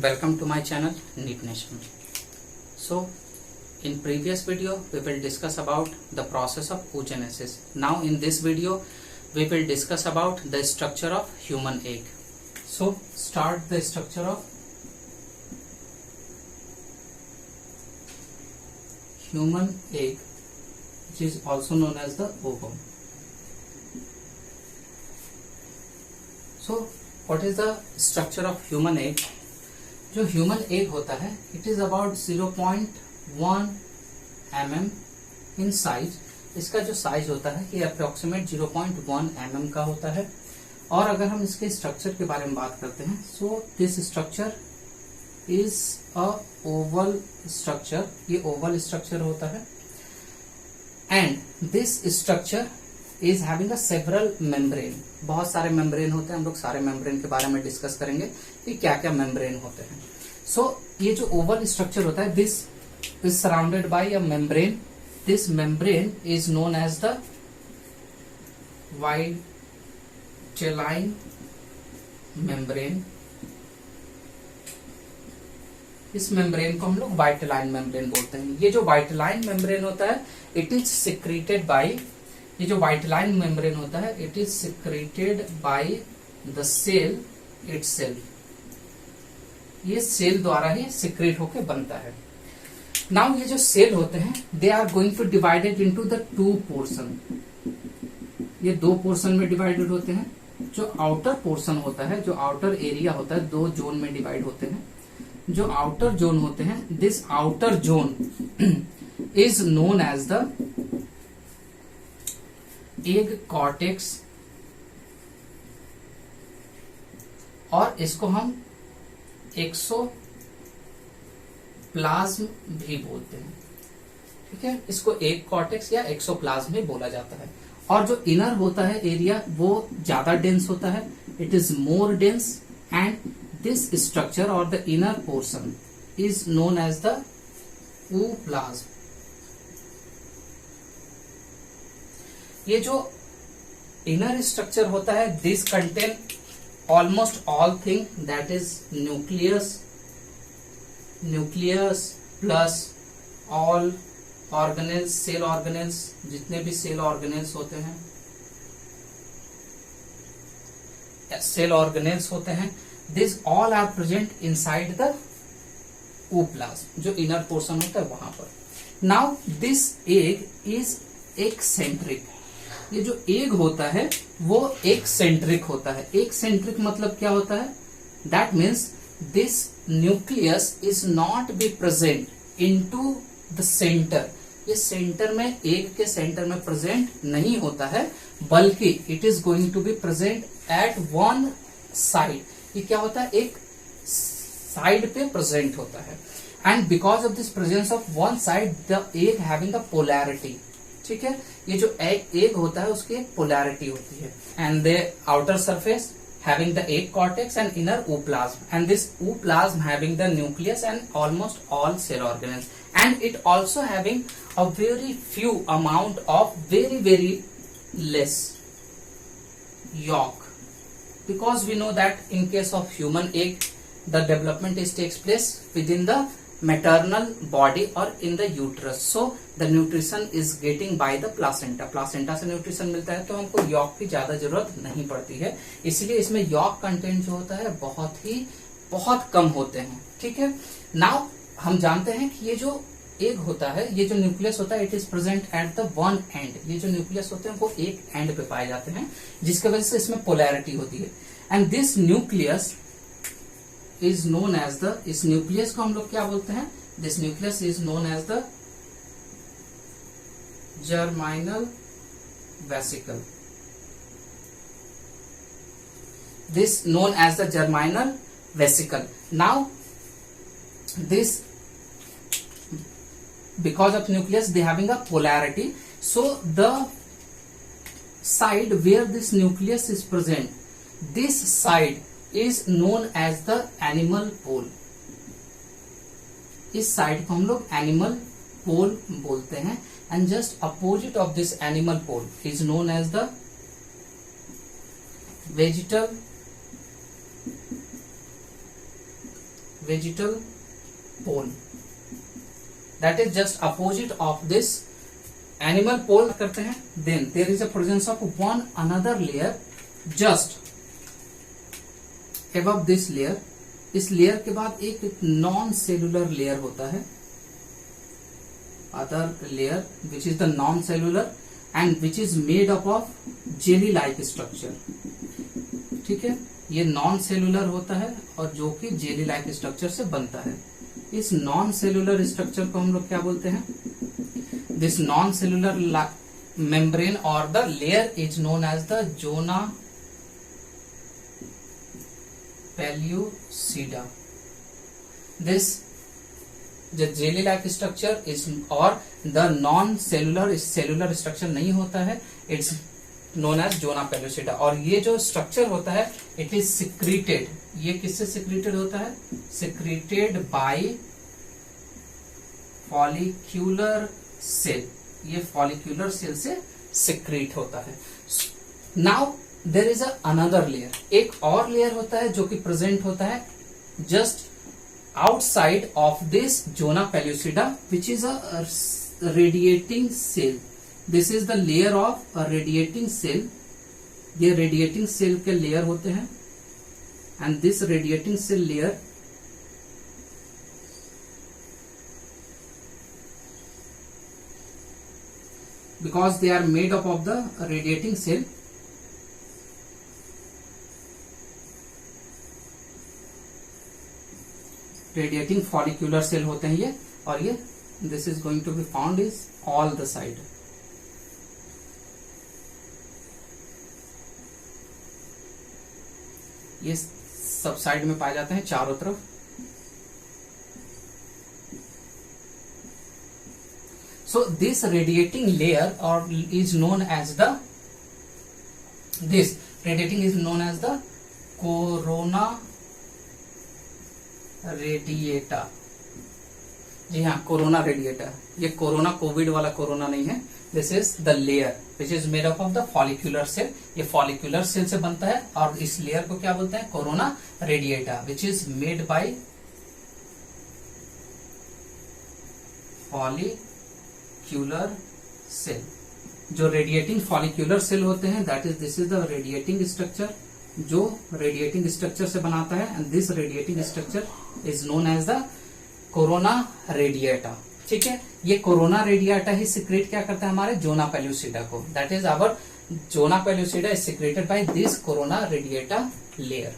Welcome to my channel Neat Nation. So in previous video we will discuss about the process of oogenesis. Now in this video we will discuss about the structure of human egg. So start the structure of human egg, which is also known as the ovum. So what is the structure of human egg? जो human egg होता है it is about 0.1 mm in size. इसका जो size होता है ये approximate 0.1 mm का होता है. और अगर हम इसके स्ट्रक्चर के बारे में बात करते हैं, so this structure is a Oval structure. ये ओवल स्ट्रक्चर होता है and this structure is having a several membrane. बहुत सारे मेम्ब्रेन होते हैं. हम लोग सारे मेम्ब्रेन के बारे में डिस्कस करेंगे कि क्या क्या मेम्ब्रेन होते हैं. सो ये जो ओवल स्ट्रक्चर होता है this is surrounded by a membrane. This membrane is known as the vitelline membrane. इस मेम्ब्रेन को हम लोग वाइटेलाइन मेम्ब्रेन बोलते हैं. ये जो वाइटेलाइन मेम्ब्रेन होता है इट इज सिक्रीटेड बाय, ये जो वाइटेलाइन मेम्ब्रेन होता है it is secreted by the cell itself. ये सेल द्वारा ही सिक्रेट होके बनता है. नाउ ये जो सेल होते हैं they are going to divided into the two portion. ये दो पोर्शन में डिवाइडेड होते हैं. जो आउटर पोर्शन होता है, जो आउटर एरिया होता है, दो जोन में डिवाइड होते हैं. जो आउटर जोन होते हैं, this outer zone is known as the egg cortex, और इसको हम एक्सोप्लाज्म भी बोलते हैं. ठीक है, इसको एग कॉर्टेक्स या एक्सोप्लाज्म भी बोला जाता है. और जो इनर होता है एरिया वो ज्यादा डेंस होता है. It is more dense and this structure और the inner portion is known as the ooplasm. ये जो इनर स्ट्रक्चर होता है this contain almost all thing that is nucleus plus all organelles, cell organelles, जितने भी cell organelles होते हैं, cell organelles होते हैं, this all are present inside the ooplasm. जो इनर पोर्शन होता है वहां पर. Now this egg is eccentric. ये जो एग होता है वो एक्सेंट्रिक होता है. एक्सेंट्रिक मतलब क्या होता है? That means this nucleus is not be present into the centre. ये सेंटर में, एग के सेंटर में प्रेजेंट नहीं होता है, बल्कि it is going to be present at one side. ये क्या होता है? एक साइड पे प्रेजेंट होता है. And because of this presence of one side the egg having a polarity. ठीक है, ये जो एग होता है उसकी एक पोलैरिटी होती है. And the outer surface having the egg cortex and inner ooplasm, and this ooplasm having the nucleus and almost all cell organelles, and it also having a very few amount of very less yolk, because we know that in case of human egg the development takes place within the maternal body or in the uterus. So the nutrition is getting by the placenta. placenta से nutrition मिलता है, तो हमको York की ज्यादा जरूरत नहीं पड़ती है. इसलिए इसमें यॉक कंटेंट जो होता है बहुत कम होते हैं. ठीक है, नाउ हम जानते हैं कि ये जो एग होता है, ये जो न्यूक्लियस होता है it is present at the one and. ये जो न्यूक्लियस होते हैं वो एक एंड पे पाए जाते हैं, जिसकी वजह से इसमें पोलैरिटी होती है. And this nucleus is known as the, इस न्यूक्लियस को हम लोग क्या बोलते हैं? This nucleus is known as the germinal vesicle. This known as the germinal vesicle. Now this, because of nucleus they having a polarity, so the side where this nucleus is present, this side is known as the animal pole. इस side को हम लोग animal pole बोलते हैं. And just opposite of this animal pole is known as the vegetal vegetal pole, that is just opposite of this animal pole करते हैं. Then there is a presence of one another layer just above this layer. इस layer के बाद एक non cellular layer होता है, other layer which is the non cellular and which is made up of jelly like structure. ठीक है, ये non cellular होता है और जो कि जेली लाइक स्ट्रक्चर से बनता है. इस नॉन सेलुलर स्ट्रक्चर को हम लोग क्या बोलते हैं? दिस नॉन सेलुलर मेम्ब्रेन और the layer is known as the zona pellucida. This the jelly like structure is और द नॉन सेलुलर स्ट्रक्चर नहीं होता है, it's known as zona pellucida. और ये जो स्ट्रक्चर होता है इट इज सिक्रीटेड. ये किससे सिक्रीटेड होता है? Secreted by follicular cell. ये फॉलिक्यूलर सेल से सिक्रीट होता है. Now there is another layer. एक और लेयर होता है जो कि प्रेजेंट होता है just outside of this zona pellucida which is a radiating cell. This is the layer of radiating cell. ये रेडिएटिंग सेल के लेयर होते हैं and this radiating cell layer because they are made up of the radiating cell, radiating follicular cell होते हैं ये. और ये this is going to be found is all the side. ये सब साइड में पाए जाते हैं चारों तरफ. So this radiating layer or is known as the corona radiata. जी हाँ, कोरोना रेडिएटा. ये कोरोना कोविड वाला कोरोना नहीं है. This is the layer which is made up of the follicular cell. ये फॉलिक्यूलर सेल से बनता है और इस लेयर को क्या बोलते हैं? Corona radiata which is made by follicular cell. जो रेडिएटिंग फॉलिक्यूलर सेल होते हैं that is this is the radiating structure जो रेडिएटिंग स्ट्रक्चर से बनाता है and this radiating structure is known as the corona radiata. ठीक है, ये कोरोना रेडिएटा ही सिक्रेट क्या करता है? हमारे जोना पेल्यूसिडा को. That is our zona pellucida is secreted by this corona radiata layer.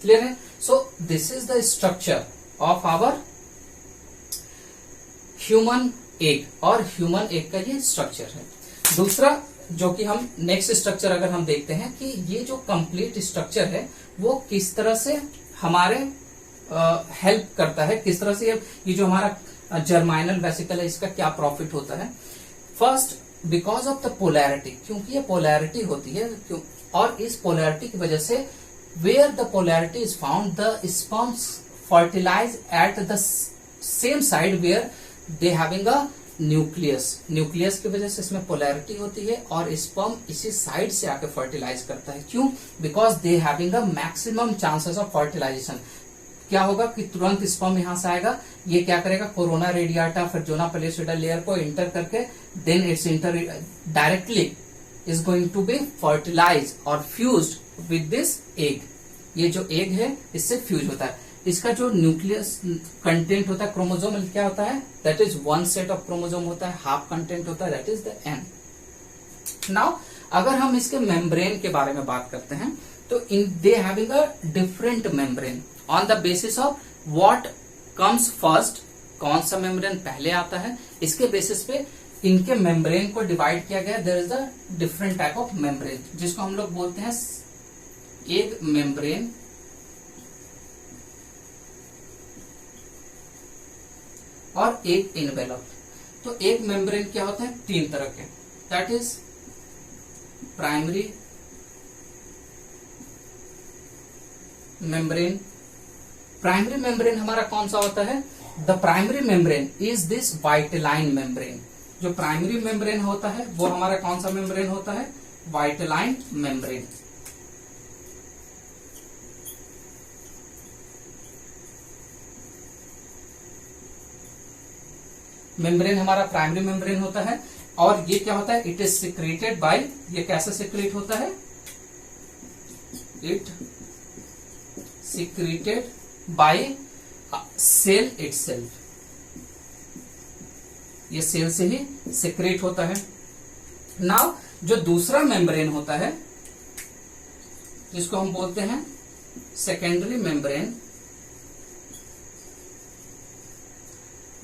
Clear है? So this is the structure of our human egg. और ह्यूमन एग का ये स्ट्रक्चर है. दूसरा जो कि हम नेक्स्ट स्ट्रक्चर अगर हम देखते हैं कि ये जो कंप्लीट स्ट्रक्चर है वो किस तरह से हमारे हेल्प करता है, किस तरह से ये जो हमारा जर्माइनल वेसिकल है इसका क्या प्रॉफिट होता है. First because of the polarity, क्योंकि ये पोलैरिटी होती है और इस पोलैरिटी की वजह से where the polarity is found the sperms fertilize at the same side where they having a nucleus. Nucleus की वजह से इसमें पोलैरिटी होती है और स्पर्म इसी साइड से आके फर्टिलाइज करता है. क्यों? Because they having a maximum chances of fertilization. क्या होगा कि तुरंत स्पर्म यहां से आएगा, ये क्या करेगा? कोरोना रेडिएटा फिर जोना पेल्यूसिडा लेयर को इंटर करके then it's enter directly is going to be fertilize और फ्यूज्ड विद दिस एग. ये जो एग है इससे फ्यूज होता है. इसका जो न्यूक्लियस कंटेंट होता है क्रोमोजोम क्या होता है? That is one set of chromosome होता है, हाफ कंटेंट होता है, that is the N. Now अगर हम इसके मेम्ब्रेन के बारे में बात करते हैं तो इन they having a different membrane on the basis of what comes first. कौन सा मेम्ब्रेन पहले आता है इसके बेसिस पे इनके मेम्ब्रेन को डिवाइड किया गया. There is a different type of membrane जिसको हम लोग बोलते हैं एग मेम्ब्रेन और एग इनवेलप. तो एग मेम्ब्रेन क्या होता है? तीन तरह के. That is primary membrane. Primary membrane हमारा कौन सा होता है? The primary membrane is this vitelline membrane. जो प्राइमरी मेम्ब्रेन होता है वो हमारा कौन सा मेम्ब्रेन होता है? Vitelline membrane. मेम्ब्रेन हमारा प्राइमरी मेम्ब्रेन होता है, और ये क्या होता है, इट इज सिक्रेटेड बाय, ये कैसे सिक्रेट होता है, it secreted by cell itself, ये सेल से ही सिक्रेट होता है। नाउ जो दूसरा मेम्ब्रेन होता है जिसको हम बोलते हैं secondary membrane,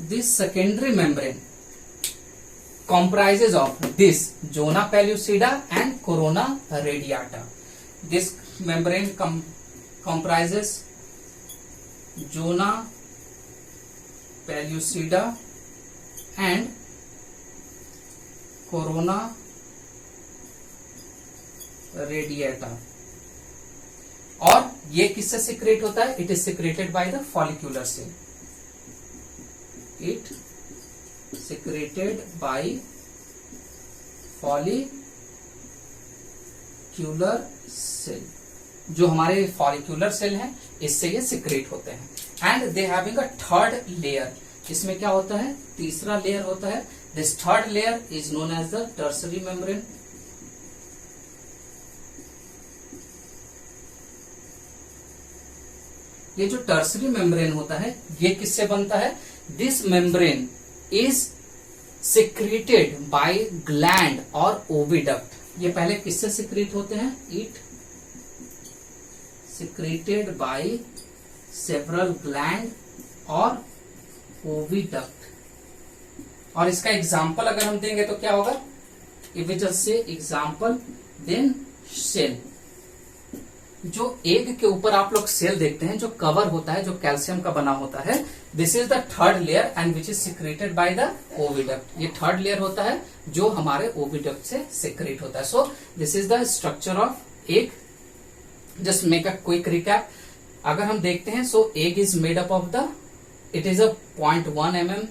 this secondary membrane comprises of this zona pellucida and corona radiata. This membrane comprises zona pellucida and corona radiata. और ये किससे सिक्रेट होता है, it is secreted by the follicular cell, it secreted by follicular cell, जो हमारे follicular cell हैं इससे ये सिक्रेट होते हैं। And they having a third layer, इसमें क्या होता है, तीसरा लेयर होता है। This third layer is known as the tertiary membrane. ये जो टर्सरी मेम्ब्रेन होता है ये किससे बनता है, this membrane is secreted by gland और ओविडक्ट। ये पहले किससे सिक्रेट होते हैं, it secreted by several gland और ओविडक्ट। और इसका एग्जाम्पल अगर हम देंगे तो क्या होगा, if we just say example then cell. जो एग के ऊपर आप लोग सेल देखते हैं जो कवर होता है, जो कैल्शियम का बना होता है, this is the third layer and which is secreted by the oviduct. ये थर्ड लेयर होता है जो हमारे ओविडक्ट से सिक्रेट होता है। So this is the structure of egg. Just make a quick recap. अगर हम देखते हैं, so egg is made up of the, it is a 0.1 mm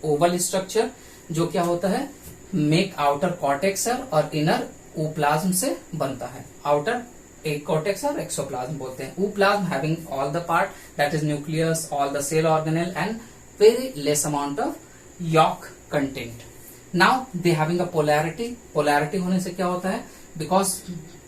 oval structure, जो क्या होता है, मेक आउटर कॉर्टेक्स और इनर ओप्लाज्म से बनता है। आउटर एक कॉर्टेक्स और एक्सोप्लाज्म बोलते हैं। Ooplasm having all the part that is nucleus, all the cell organelle and very less amount of yolk content. Now they having a polarity. Polarity होने से क्या होता है, because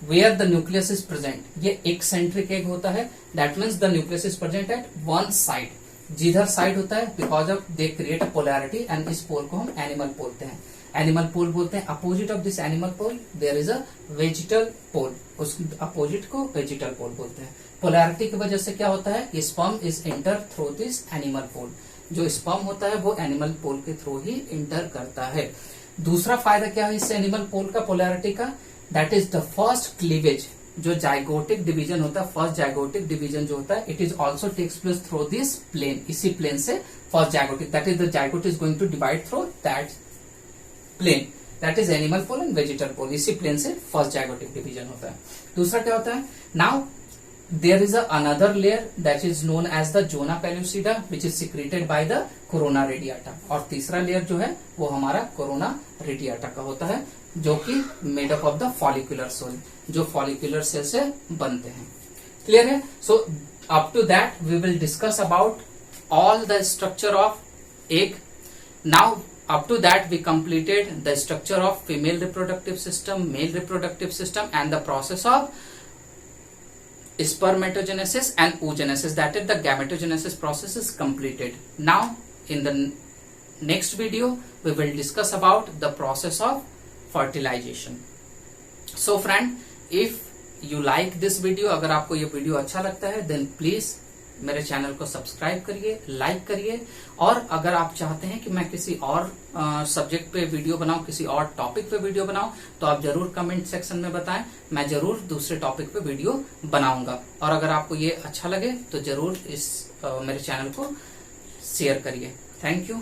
where the nucleus is present, ये eccentric egg होता है, that means the nucleus is present at one side. जिधर side होता है, because of they create a polarity and इस पोल को हम एनिमल बोलते हैं, एनिमल पोल बोलते हैं। Opposite of this animal pole there is a vegetal pole, उस अपोजिट को वेजिटल पोल बोलते हैं। पोलैरिटी की वजह से क्या होता है, sperm is enter through this animal pole. जो स्पर्म होता है वो एनिमल पोल के थ्रू ही इंटर करता है। दूसरा फायदा क्या है इस एनिमल पोल का, पोलैरिटी का, that is the first cleavage. जो जाइगोटिक डिवीजन होता है, फर्स्ट जाइगोटिक डिवीजन जो होता है, it is also takes place through this plane. इसी प्लेन से first zygotic, that is the zygote is going to divide through that plane, that is animal pole and vegetal pole. इसी plane से first zygotic division होता है। दूसरा क्या होता है, now there is another layer that is known as the zona pellucida which is secreted by the corona radiata. और तीसरा लेयर जो है वो हमारा कोरोना रेडियाटा का होता है, जो कि made up of the follicular cell, जो फॉलिकुलर सेल से बनते हैं। क्लियर है? So up to that we will discuss about all the structure of egg. Now up to that we completed the structure of female reproductive system, male reproductive system, and the process of spermatogenesis and oogenesis, that is the gametogenesis process is completed. Now in the next video we will discuss about the process of fertilization. So friend, if you like this video, अगर आपको ये video अच्छा लगता है then please मेरे channel को subscribe करिए, like करिए। और अगर आप चाहते हैं कि मैं किसी और सब्जेक्ट पे वीडियो बनाऊं, किसी और टॉपिक पे वीडियो बनाऊं, तो आप जरूर कमेंट सेक्शन में बताएं, मैं जरूर दूसरे टॉपिक पे वीडियो बनाऊंगा। और अगर आपको ये अच्छा लगे तो जरूर इस मेरे चैनल को शेयर करिए। Thank you.